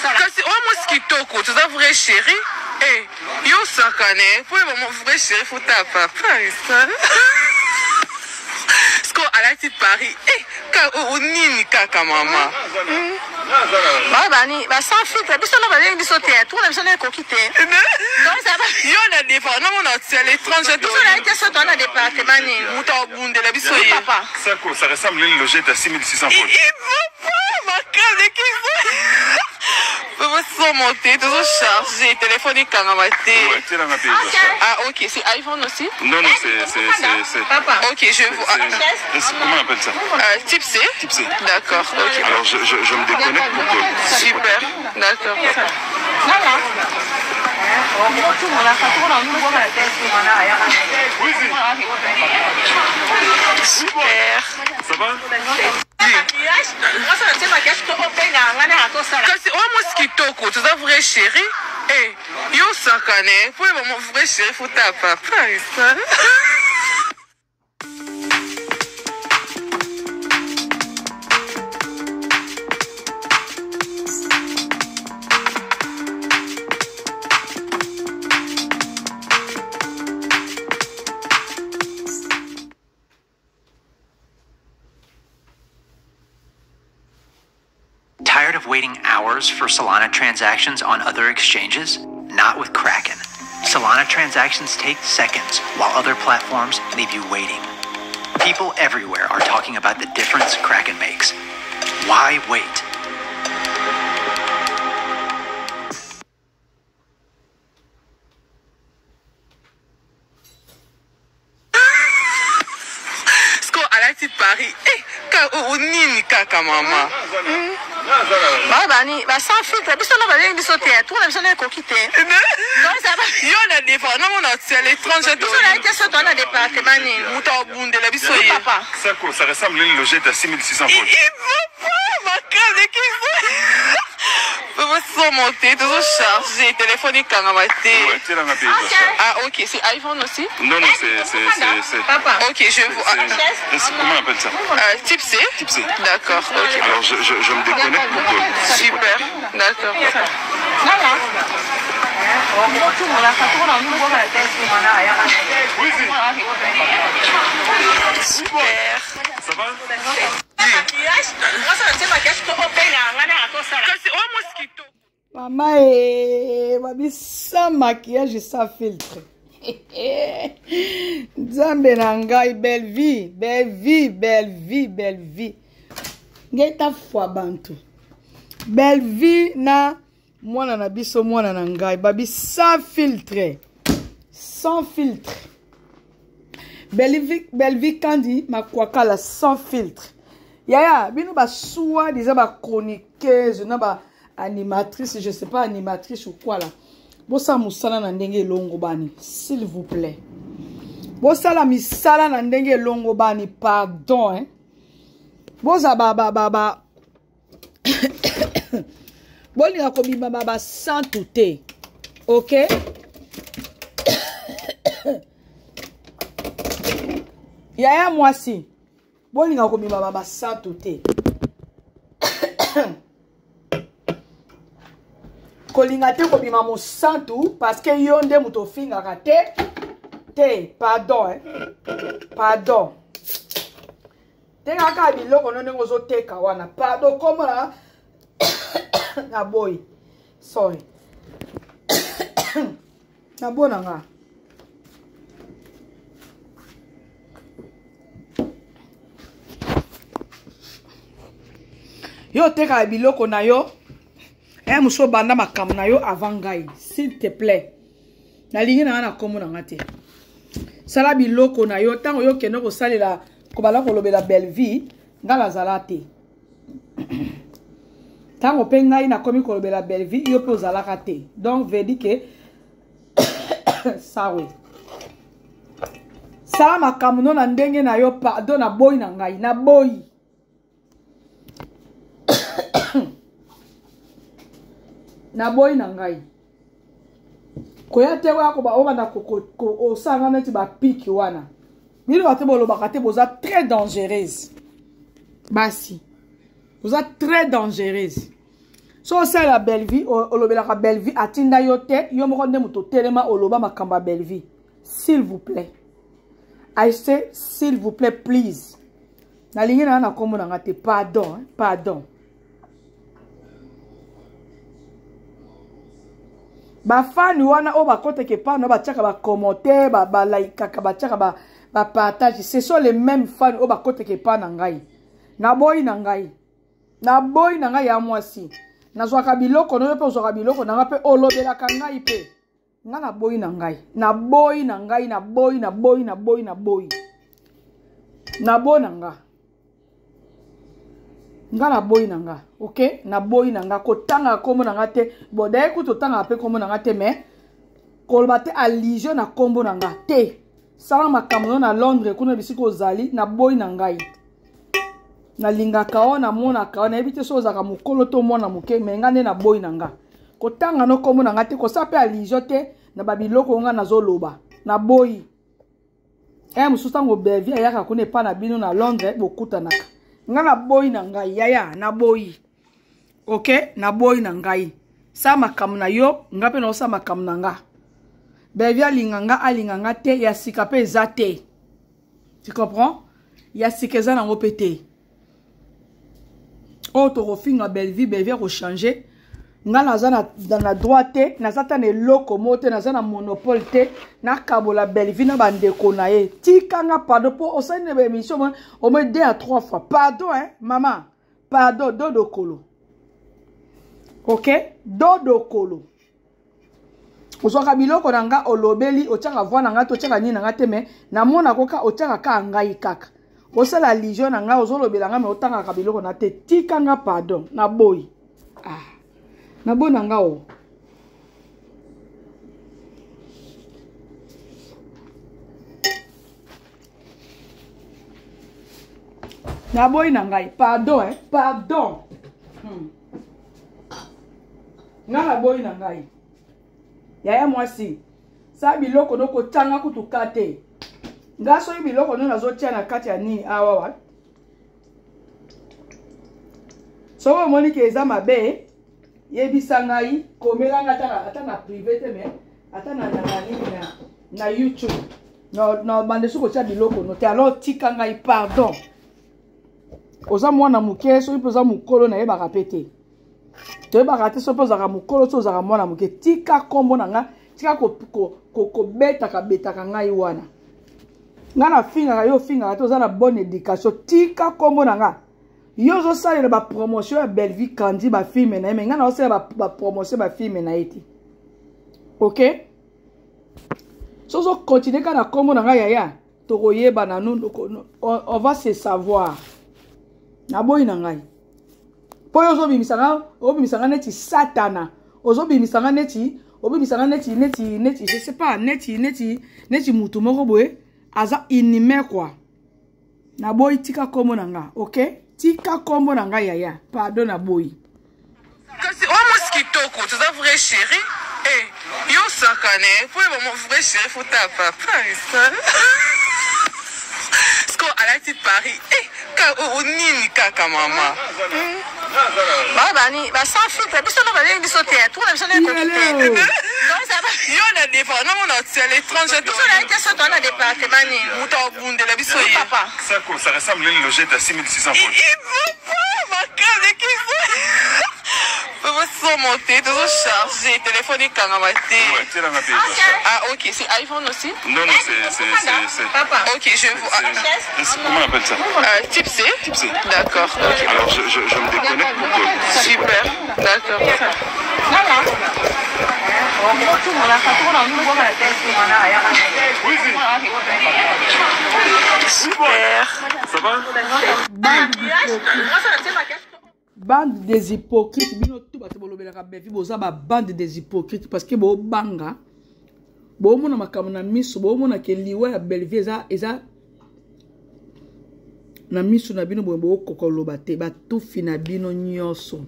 Kasi o mwasi kitoko, toza vrai chéri. Eh, yo sakane, pour le moment vrai chéri, faut ta papa. Sko alati Paris. Eh, o nini kaka mama. Bani, ba sans filtre, biso na ba yengi biso te, tout na biso na kokite. Donc ça va. Yo na défend, non on a à l'étranger. Biso na été so dans le département ni. Muta bunde la biso ye. Papa. Ça ressemble à une logette à 6600 volts. Il faut pas ma case qui faut se monter, toujours chargé, téléphone kangamate. Ouais, tu l'as appelé. Ah ok, c'est iPhone aussi? Non, c'est... Papa. Ok, je vois. Comment on appelle ça? Type C? Type C. D'accord, ok. Alors, je me déconnecte pour que... Super, d'accord. Super. Ça va? Kasi o mwasi kitoko, toza vrai chéri. Eh, yo sakane, pour le moment vrai chéri, faut ta papa. Tired of waiting hours for Solana transactions on other exchanges? Not with Kraken. Solana transactions take seconds, while other platforms leave you waiting. People everywhere are talking about the difference Kraken makes. Why wait? Sko alati Paris. Eh, o nini kaka mama. Bani, ba sans filtre, biso na ba yengi biso te, tout na biso na kokite. Donc ça va. Yo na défend, non on a à l'étranger. Biso na été so dans le département ni. Muta bunde la biso ye. Papa. Ça ressemble à une logette à 6600 volts. Il faut pas ma case qui faut se monter, toujours chargé, téléphone kangamate. Ouais, tu l'as appelé. Ah ok, c'est iPhone aussi? Non, c'est... Papa. Ok, je vois. Comment on appelle ça? Type C? Type C. D'accord, ok. Alors, je me déconnecte pour que... Super, d'accord. Super. Ça va? Kasi o mwasi kitoko. Maman, babi sans maquillage, sans filtre. Nzambe na ngai, belle vie, belle vie, belle vie, belle vie. Ngeta fwa bantu. Belle vie na mwana na biso mwana na ngai, babi sans filtre. Sans filtre. Belle vie kandi makwakala sans filtre. Yaya, bino ba soua disait ba chroniqueuse, na ba animatrice, je sais pas animatrice ou quoi là. Bosa musala na ndenge longo bani, s'il vous plaît. Bosa la misala na ndenge longo bani, pardon hein. Bosa ba. Boli na kobi ba sans touter. OK? Yaya mwasi. Boli na kobi ba sans touter. Kolinga te kobima mo santu parce que yonde muto finga te pardon hein. Pardon. Tenga ka biloko none ngozo teka wana. Pardon comme là. Na boy. Sorry. Na bona nga. Yo teka biloko na yo. Muso banda makambo na yo avant ngai, s'il te plaît. Na lingi na komo na ngate. Sala biloko na yo tango yo keno ko salela ko bala ko lobela belle vie, ngala zalate. Tango pe ngai na komi ko lobela belle vie, yo pe ozalaka te. Donc veut dire que sawe. Sala makambo no na ndenge na yo pardon na boy na ngai, na boy. Na boy na ngai koya te wa ko ba o bana ko o sanga neti ba piki wana bino ba te bolo bakate boza très dangereuse basi boza très dangereuse So c'est la belle vie, olobelaka belle vie, atinda yote, yo moko nde muto telema oloba makamba belle vie. S'il vous plaît. I say, s'il vous plaît, please. Na lingi na kombo na ngate, pardon, hein, pardon. Ba fani wana o ba kote ke pa no ba tchaka ba commenter, ba like ka ba tchaka ba partage. Ce sont les mêmes fans o ba kote ke pa na ngai. Na boy na ngai. Na boy na ngai ya mwasi. Na zwaka biloko no pe zwaka biloko na ngape olobela ka ngai pe. Nga na boy na ngai. Na boy na ngai na boy na boy na boy na boy. Na boy na nga. Nga na boy na nga. OK? Na boy na nga ko tanga kombo na nga te. Bo dai ku to tanga pe kombo na nga te mais kolba te allusion na kombo na nga te. Sala makambo na Londres kuna bisiko zali na boy na ngai. Na linga kao na mona kao na ebite so zaka mukolo to mona muke mengane na boy na nga. Ko tanga no kombo na nga te ko sape allusion te na babiloko nga na zoloba na boy. Musustango bevi ayaka kune pa na bino na Londres bokuta naka. Nga na boy na ngai yaya na boy. OK? Na boy na ngai. Sa makam na yo ngape no sa makam na nga. Bevi alinganga te ya sika pe zate. Tu comprends? Ya sikeza na ngopete. Oh to refinga Belleville Belleville ko changer. Nga naza dans la droite, naza ta ne locomote, naza na monopole te, na kabola Belleville na bandeko na ye. Tika nga pardon pour au sein de l'émission, au moins 2 à 3 fois. Pardon hein, maman. Pardon, dodo kolo. OK? Dodo kolo. Ozoka biloko nanga olobeli, otaka voix nanga to teka ni nanga te me, na mona koka otaka ka ngai kaka. Osala lijon nanga ozolobela nga me otanga ka biloko na te. Tika nga pardon, na boy. Ah. Na boy nanga o. Na boy nanga, pardon hein, pardon. Na boy nanga. Yaya mwasi. Sa biloko noko tanga kutukate. Ngaso biloko no nazotia na kati ya nini awa. So moni ke eza mabe. Yebisa ngai komela ngata ata na privé te me ata na na YouTube. No bande soko tia biloko no te alors tika ngai pardon. Oza mwana muke so ipoza mukolo na yeba kapete. Te ba kate so poza ka mukolo so za mwana muke tika kombo na nga tika ko beta ka beta ka ngai wana. Nga na finga yo finga to za na bonne éducation tika kombo na nga. Yo zo sali ba promotion ya Belleville Kandi ba film na me nga na osala ba promotion ba film na eti. OK? So continuer kana kombo na nga yaya to koyeba na nous on va se savoir. Na boy na ngai. Po yo zo bimisanga neti satana. Ozo bimisanga neti, obimisanga neti, je sais pas, neti mutu moko boye aza inime quoi. Na boy tika kombo na nga, OK? Tika kombo na nga yaya. Pardon na boy. Kasi o mosquitoko, tu es vrai chéri? Eh, yo sakane, pour mon vrai chéri faut ta papa ça. Sko alati Paris. Nini kaka mama. Bani, ba sans filtre, biso na ba ngi sauter, tout na biso na comité. Donc ça va. Yo na défend, non on a c'est l'étranger. Biso na été sauter na département ni. Muta bunde la biso yi. Papa. Ça ressemble à une logette à 6600 volts. Il faut pas ma case qui faut. Faut se monter, tout charger, téléphonique quand on Ouais, c'est la même chose. Ah OK, c'est iPhone aussi? Non, c'est... Papa. OK, je vous... Comment on appelle ça? Type C? Type C. D'accord. Okay. Alors, je me déconnecte pour que... Super. D'accord. Super. Ça va? Bande des hypocrites. Bino tout bato bolobelaka bevi boza ba bande des hypocrites parce que bo banga. Bo mona makambo na miso, bo mona ke liwa ya Belleville eza na miso na bino bo kokoloba te ba tufi na bino nyonso.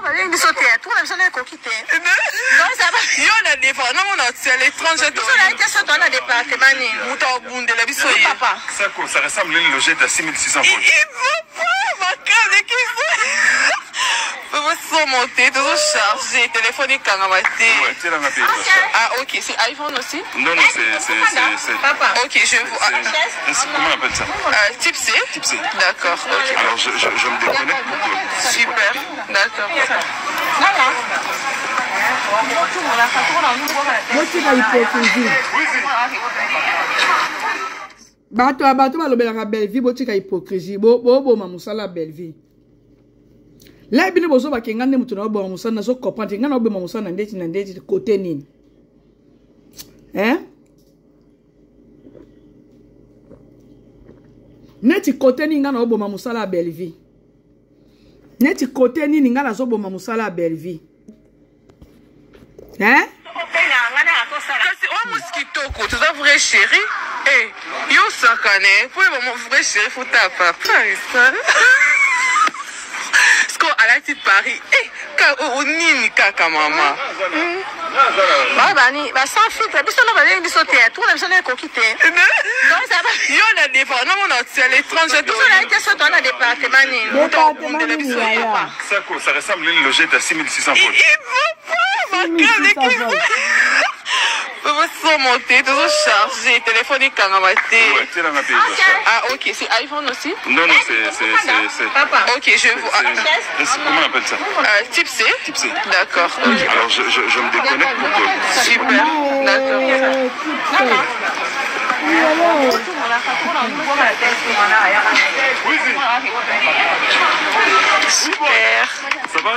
Ngi sauter, tout na biso na comité. Donc ça va. Yo na défend, non on a c'est l'étranger. Biso na été sauter na département ni. Muta bunde la biso yi. Papa. Ça ressemble à une logette à 6600 volts. Il faut pas ma case qui faut. Faut monter, toujours chargé, téléphone et caramate. Ouais, c'est la ma pays. Ah, ok, c'est iPhone aussi? Non, non, c'est. Papa. Ok, je vous. Comment on appelle ça? Type C? Type C. D'accord, ok. Alors, je me déconnecte pour que. Super, d'accord. botika hypocrisie bato balobelaka belle vie botika hypocrisie boboma mosala belle vie la bino bozo bakenga nde mutu na oboma mosala nazo comprendre nga na oboma mosala na ndeti côté nini neti côté nini nga na oboma mosala belle vie neti côté nini nga nazo boma mosala belle vie Kasi wa muskitoko, tu as vrai chéri? Eh, yo sakane, pour mon vrai chéri, faut ta papa. Sko alati Paris. Eh, ka nini kaka mama. Bani, ba sans filtre, biso na ba ngi so théâtre, na biso na ko quitter. Donc ça va. Yo na défend, non on a l'étranger. Biso na été so dans le département ni. Ça ressemble à une logette à 6600 volts. Faut monter, toujours chargé, téléphone et caramate. Ouais, c'est la ma pays. Ah, ok, c'est iPhone aussi? Non, non, c'est. Papa. Ok, je vous. Comment on appelle ça? Type C? Type C. D'accord, ok. Alors, je me déconnecte pour que. Super, d'accord. Super. Ça va?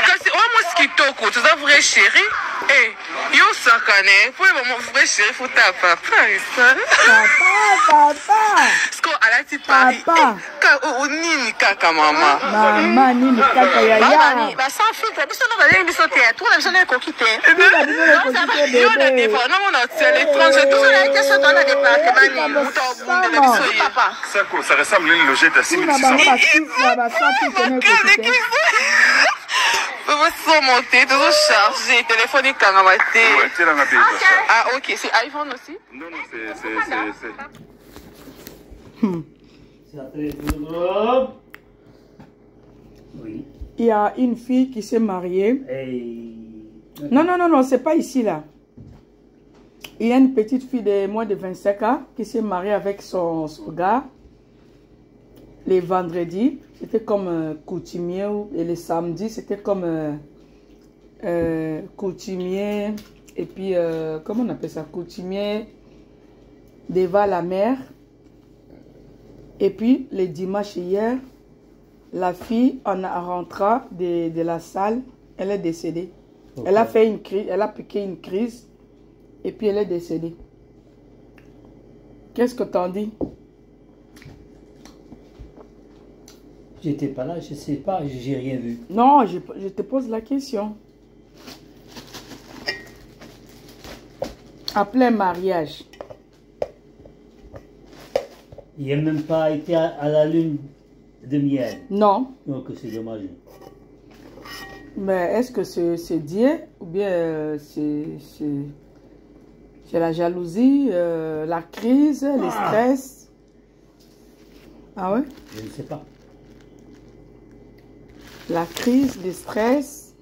Kasi wa muskitoko, tu as vrai chéri? Eh, yo sakane, pour mon vrai chéri, faut ta papa. papa Sko alati Paris. Ka nini kaka mama. mama nini kaka Bani, yaya ba sans filtre, biso na ba ngi so théâtre, na biso na ko quitter. Yo na défend, non on a l'étranger. Biso na été so dans le département ni. Papa. Ça ressemble à une logette à 6600 volts. Faut monter, toujours chargé, téléphone et caramate. Ouais, c'est la ma pays. Ah, ok, c'est iPhone aussi? Non, non, c'est. Oui. il y a une fille qui s'est mariée Hey. non c'est pas ici là. Il y a une petite fille de moins de 25 ans qui s'est mariée avec son gars les vendredis. C'était comme coutumier et les samedis, c'était comme coutumier. Et puis, comment on appelle ça? Coutumier devant la mer. Et puis, le dimanche hier, la fille, en rentrant de la salle, elle est décédée. Okay. Elle a fait une crise, elle a piqué une crise. Et puis, elle est décédée. Qu'est-ce que t'en dis? J'étais pas là, je sais pas, j'ai rien vu. Non, je te pose la question. Après mariage. Il n'a même pas été à la lune de miel. Non. Donc c'est dommage. Mais est-ce que c'est Dieu ou bien c'est la jalousie, la crise, le stress? Ah ouais? Je ne sais pas. La crise, le stress.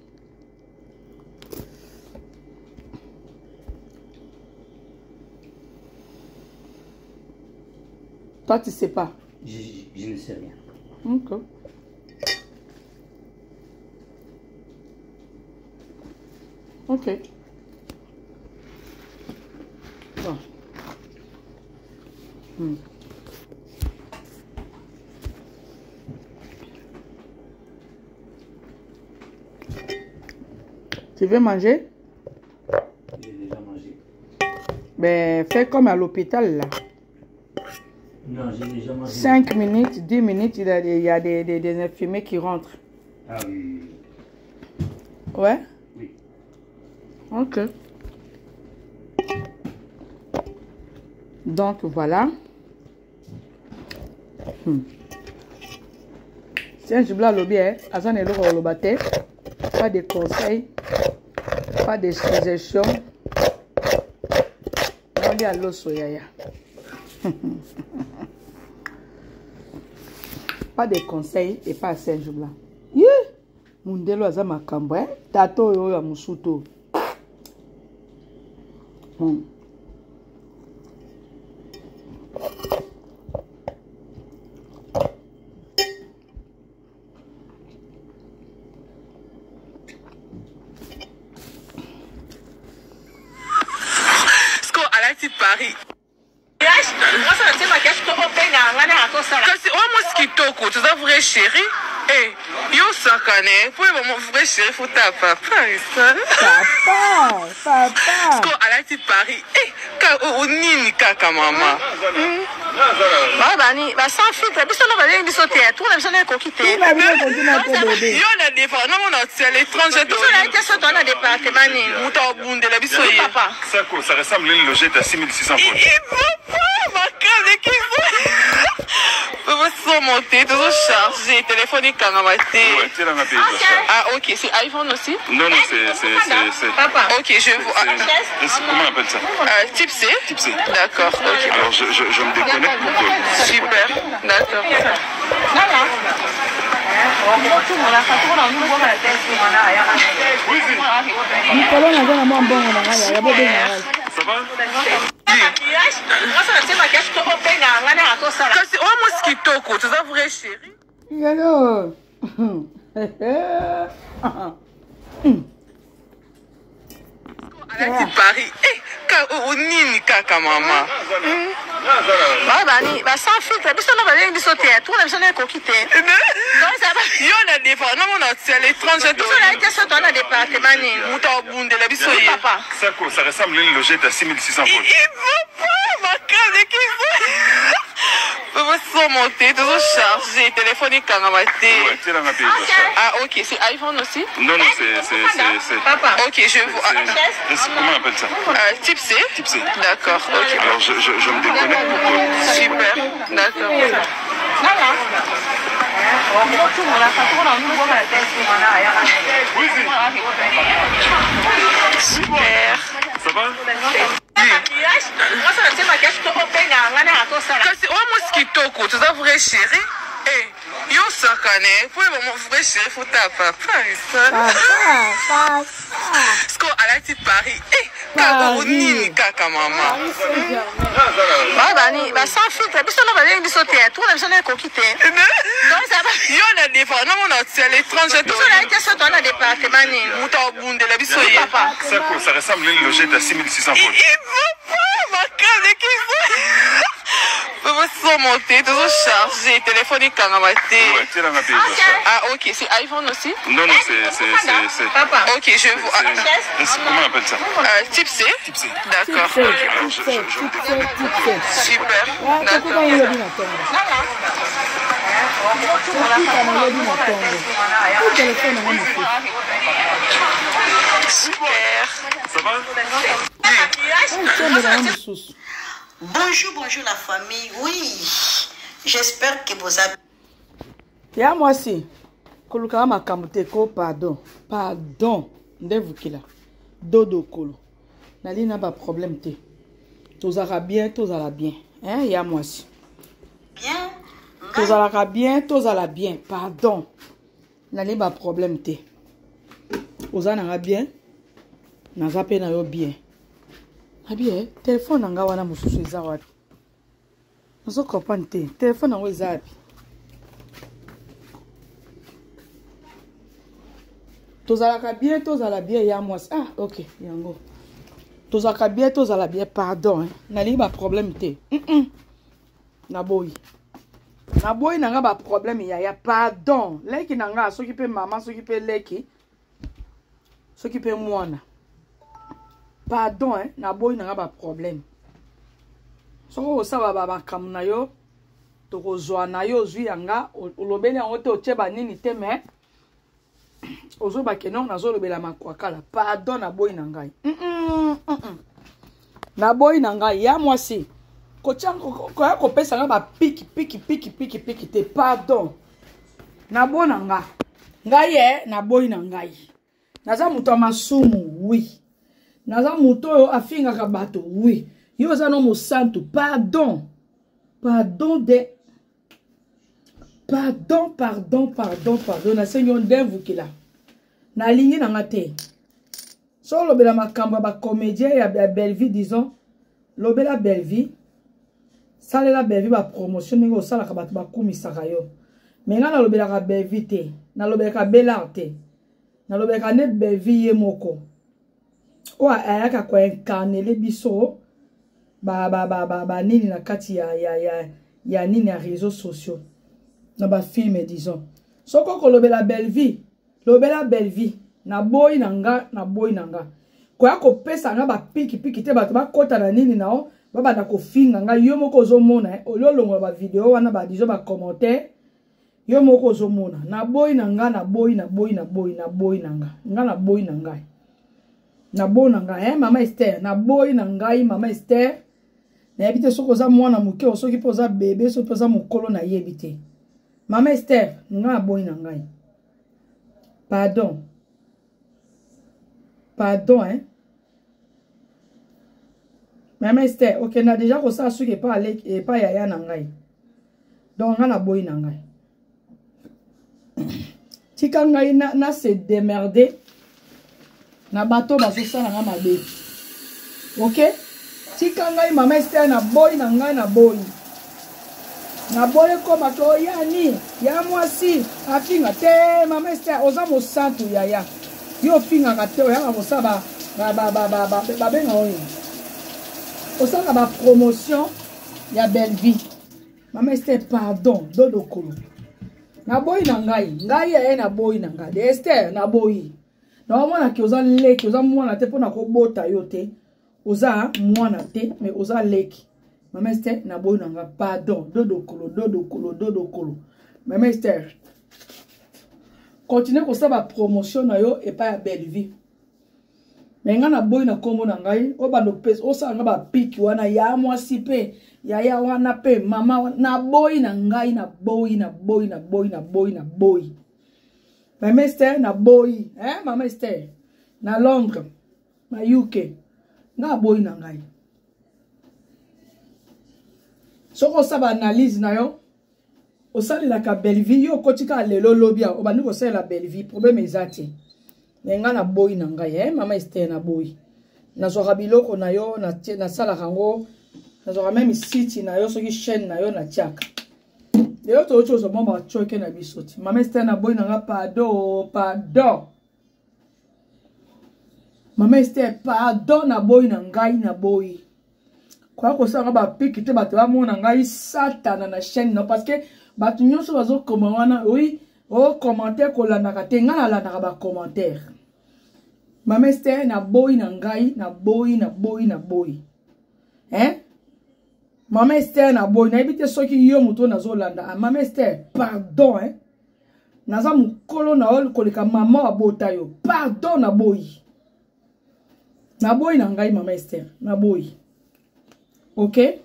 Toi, tu sais pas? Je ne sais rien. Ok. Ok. Bon. Tu veux manger? J'ai déjà mangé. Ben, fais comme à l'hôpital là. Non, j'ai déjà mangé. 5 minutes, 10 minutes, il y a des infirmiers qui rentrent. Ah oui. Ouais? Oui. Ok. Donc voilà. Tiens, je voulais l'objet. Azan et l'eau au bâté. Pas de conseils. Pas de suggestions. On dit à l'eau soyaya. pas de conseils et pas à Saint-Joubla. Mundelo aza makambo, hein? Tato yo ya musuto. Paris. Kasi o mosquitoko, tu as vrai chéri? Eh, yo sakane, pour mon vrai chéri, faut ta papa. Papa. Sko alati Paris. Eh, ka nini kaka mama. Bani, ba sans filtre, biso na ba ngi sauter, tout na biso na ko quitter. Yo na defa, na mona c'est l'étranger. Tout ça là, qu'est-ce que tu as département ni? Muta bunde la biso ye. Papa. Ça ressemble à une logette à 6600 francs. Vous sont montés, tous chargés, téléphonique quand Ouais, c'est la même. Ah, ok, c'est iPhone aussi? Non, c'est... Papa. Ok, je vois. Comment on appelle ça? Type C? Type C. D'accord, ok. Alors, je me déconnecte pour que... Super, d'accord. Ça va? Kasi o mosquitoko, tu as vrai chéri? Hello. Alati Paris. Eh, ka nini kaka mama. Bani, ba sans filtre, biso na ba ngi sauter, tout na biso na ko quitter. Yo na defa, na mona c'est l'étranger. Tout ça là, qu'est-ce que tu as département ni? Muta bunde la biso ye. Papa. Ça ressemble à une logette à 6600 francs. Vous sont montés, tous chargés, téléphonique quand Ouais, c'est la même. Ah, ok, c'est iPhone aussi? Non, c'est... Papa. Ok, je vois. Comment on appelle ça? Type C? Type C. D'accord, ok. Alors, je me déconnecte pour que... Super, d'accord. Super. Ça va? Kasi o mosquitoko, tu as vrai chéri? Eh, yo sakane, pour mon vrai chéri, faut ta papa. Sko alati Paris. Eh, ka nini kaka mama. Bani, ba sans filtre, biso na ba ngi sauter, tout na biso na ko quitter. Yo na defa, na mona c'est l'étranger. Tout ça là, qu'est-ce que tu as département ni? Muta bunde la biso ye. Papa. Ça ressemble à une logette à 6600 francs. Vous sont montés, tous chargés, téléphonique quand Ouais, c'est la même. Ah, ok, c'est iPhone aussi? Non, c'est... Papa. Ok, je vois. Comment on appelle ça? Type C? Type C. D'accord. Alors, je me déconnecte. Super, d'accord. Super. Ça va? Bonjour la famille. Oui, j'espère que vous avez... Ya moi si. Koluka makamute ko pardon. Pardon. Ndevukila. Dodo kolo. Nali na ba problème te. Tozala bien, tozala bien. Hein, ya moi si. Bien. Tozala bien. Pardon. Nali ba problème te. Ozana bien. Naza pe na yo bien. Bien, téléphone nanga wana mususu eza wapi? Nazo comprendre te. Téléphone nango eza wapi? Tozalaka bien ya mwasi. Ah, ok, yango. Tozalaka bien, pardon. Hein. Nali ba problème te. Naboyi nanga ba problème ya pardon. Leki nanga soki pe mama, soki pe leki. Soki pe mwana. Pardon, hein, naboyi nanga ba problème. Soko osaba ba kamuna yo, tokozwa na yo zwi yanga, olobeli yango te ocheba nini te me. Ozo ba kenor nazo lobela makwakala. Pardon naboyi nangai. Naboyi nangai ya mwasi. Kochango ko ya kopesa nga ba piki te. Pardon. Naboyi nanga. Ngai naboyi nangai. Naza muto masumu, oui. Naza muto yo afingaka bato, oui. Yo za no mosantu, pardon. Pardon de Pardon. Na senyo ndevu kila. Na lingi na ngate. So lobela makamba ba comédien ya Bellevue disons. Lobela Bellevue. Sale la Bellevue ba promotion ngo sala ka batu ba kumisaka yo. Menga na lobela ka Bellevue te. Na lobela ka Bellard te. Na lobela ka ne Bellevue ye moko. Oa ayaka ko incarner le biso. Ba nini na kati ya nini ya réseaux sociaux. Na ba film disons. Soko ko lobela Bellevue. Lobela Bellevue. Na boy nanga. Kwa ko pesa nga ba piki te ba kota na nini nao. Baba na ko finga nga yo moko zo mona ololongo ba video wana ba dizo ba commentaire yo moko zo mona na boy nanga nga na boy nanga mama Esther na boy nanga mama Esther na ebite soko za mwana muke osoki poza bébé so poza mukolo na yebite mama Esther nga na boy nanga pardon Mama Esther, ok, na déjà ko sa suki pa ale et pa yaya na ngai. Donc nga na boy na ngai. Tika ngai na se démerder. Na bato bazo sala nga mabe. Ok? Tika ngai mama Esther na boy na ngai na boy. Na boy ko bato ya ni, ya mwasi, afinga te mama Esther oza mo santu yaya. Yo finga ka te ya mo saba ba benga oyo. Osanga ba promotion ya Bellevue. Mama Esther pardon dodo kolo. Na boy na ngai ya na boy na ngai. De Esther na boy. Na mwana ki oza leki, oza mwana te pona ko bota yo te. Oza mwana te mais oza leki. Mama Esther na boy na ngai pardon dodo kolo. Mama Esther. Continue ko sa ba promotion na yo et pas ya Bellevue. Menga na boy na kombo na ngai o ba no pesa o sa nga ba piki wana ya mwasi pe ya wana pe mama na boy na ngai na boy. Mama Esther na boy mama Esther na Londres na UK na boy na ngai. Soko sa ba analyse na yo o sali la ka Bellevue yo kotika lelo lobia o ba ni ko sala la Bellevue problème ezati. Nenga na boy na ngai mama Esther na boy na zo biloko na yo na sala kango na zo même site na yo soki chaîne na yo na tiaka yo to chose mo ba choke na bisoti mama Esther na boy na nga pardon mama Esther pardon na boy na ngai na boy kwa ko sanga ba piki te bato ba mona ngai satana na chaîne no parce que bato nyonso bazo koma wana oui oh commentaire ko la naka te nga la naka ba commentaire mama Esther na boy na ngai na boy mama Esther na boy na ebite soki yo muto na zo landa mama Esther pardon naza mukolo na ol koleka mama abota yo pardon na boy na ngai mama Esther na boy ok.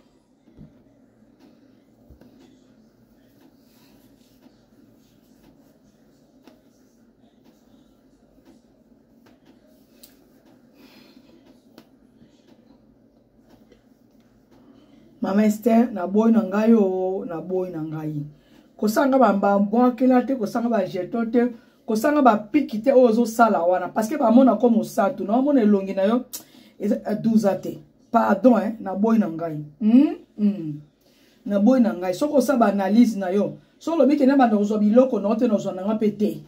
Mama Esther na boy na ngai na boy na ngai. Kosanga ba mbambo akela te kosanga ba jeton te kosanga ba piki te ozo sala wana parce que ba mona comme osatu na mona elongi na yo eza 12 te. Pardon na boy na ngai. Na boy na ngai soko sa ba analyse na yo. So lo biki na ba ndozo biloko na te nozo na nga pete.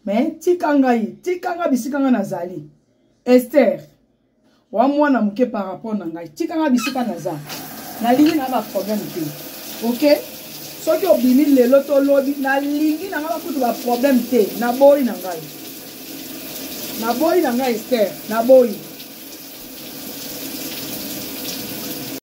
Mais tikanga bisika nga nazali. Esther wa mwana muke par rapport na ngai. Tikanga bisika nazali. Na lingi na ba problème te. OK? Soki obimi lelo to lobi na lingi na ba kutu ba problème te. Na boy na ngai. Na boy na ngai Esther, na boy.